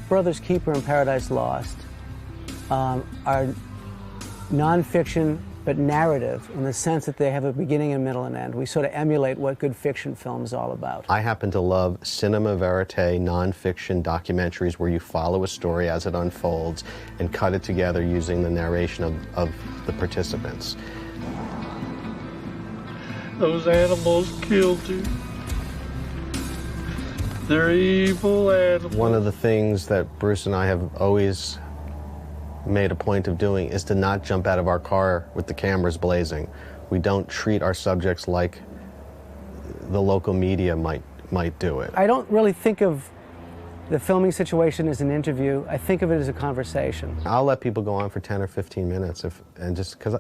Brother's Keeper and Paradise Lost are nonfiction but narrative in the sense that they have a beginning and middle and end. We sort of emulate what good fiction film is all about. I happen to love cinema verite nonfiction documentaries where you follow a story as it unfolds and cut it together using the narration of the participants. Those animals killed you. They're evil animals. One of the things that Bruce and I have always made a point of doing is to not jump out of our car with the cameras blazing. We don't treat our subjects like the local media might do it. I don't really think of the filming situation as an interview. I think of it as a conversation. I'll let people go on for 10 or 15 minutes and just because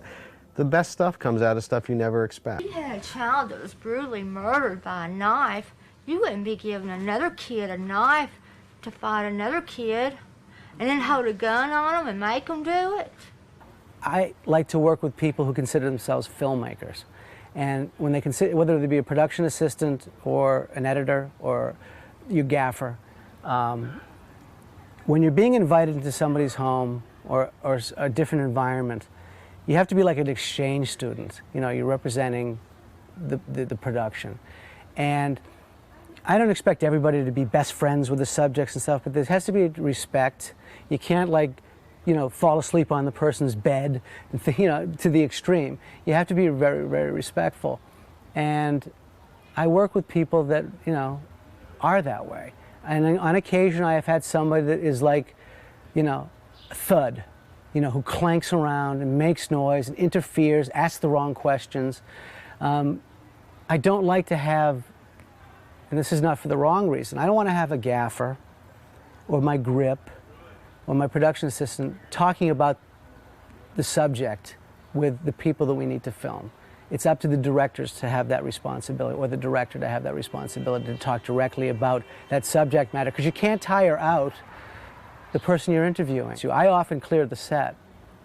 the best stuff comes out of stuff you never expect. If you had a child that was brutally murdered by a knife, you wouldn't be giving another kid a knife to fight another kid and then hold a gun on them and make them do it. I like to work with people who consider themselves filmmakers. And when they consider, whether they be a production assistant or an editor or your gaffer, when you're being invited into somebody's home or a different environment, you have to be like an exchange student. You know, you're representing the production. And I don't expect everybody to be best friends with the subjects and stuff, but there has to be respect. You can't, like, you know, fall asleep on the person's bed, you know, to the extreme. You have to be very, very respectful. And I work with people that, you know, are that way. And on occasion I have had somebody that is like, you know, a thud, you know, who clanks around and makes noise and interferes, asks the wrong questions. I don't like to have, and this is not for the wrong reason, I don't want to have a gaffer or my grip or my production assistant talking about the subject with the people that we need to film. It's up to the directors to have that responsibility, or the director to have that responsibility to talk directly about that subject matter, because you can't tire out the person you're interviewing. So I often clear the set.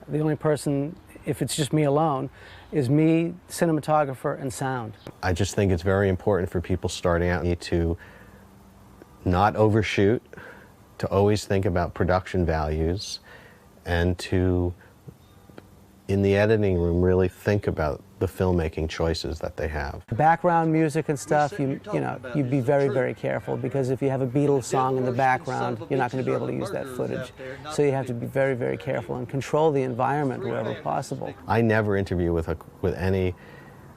The only person, if it's just me alone, is me, cinematographer, and sound. I just think it's very important for people starting out to not overshoot, to always think about production values, and to, in the editing room, really think about the filmmaking choices that they have. Background music and stuff, you'd be very, very careful, because if you have a Beatles song in the background, you're not going to be able to use that footage. So you have to be very, very careful and control the environment wherever possible. I never interview with any,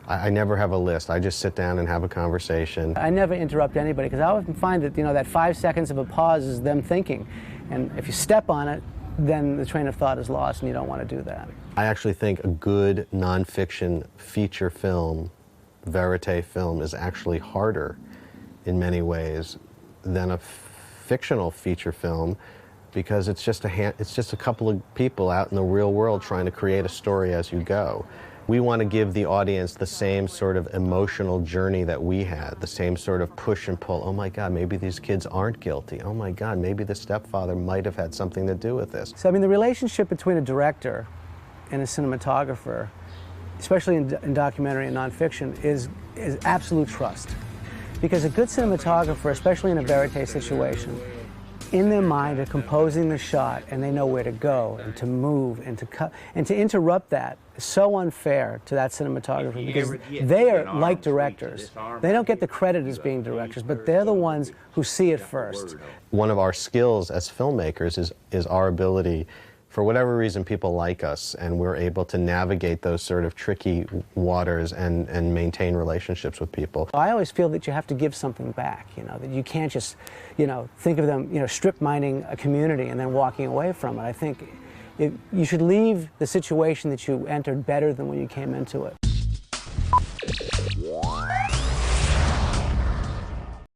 I never have a list. I just sit down and have a conversation. I never interrupt anybody, because I often find that, you know, that 5 seconds of a pause is them thinking. And if you step on it, then the train of thought is lost, and you don't want to do that. I actually think a good nonfiction feature film, verite film, is actually harder in many ways than a fictional feature film, because it's just a couple of people out in the real world trying to create a story as you go. We want to give the audience the same sort of emotional journey that we had, the same sort of push and pull. Oh my God, maybe these kids aren't guilty. Oh my God, maybe the stepfather might have had something to do with this. So I mean, the relationship between a director and a cinematographer, especially in documentary and nonfiction, is absolute trust. Because a good cinematographer, especially in a verite situation, in their mind are composing the shot, and they know where to go and to move and to cut, and to interrupt that is so unfair to that cinematographer, because they are like directors. They don't get the credit as being directors, but they're the ones who see it first. One of our skills as filmmakers is our ability, for whatever reason people like us, and we're able to navigate those sort of tricky waters and maintain relationships with people. I always feel that you have to give something back, you know, that you can't just, you know, think of them, you know, strip mining a community and then walking away from it. I think you should leave the situation that you entered better than when you came into it.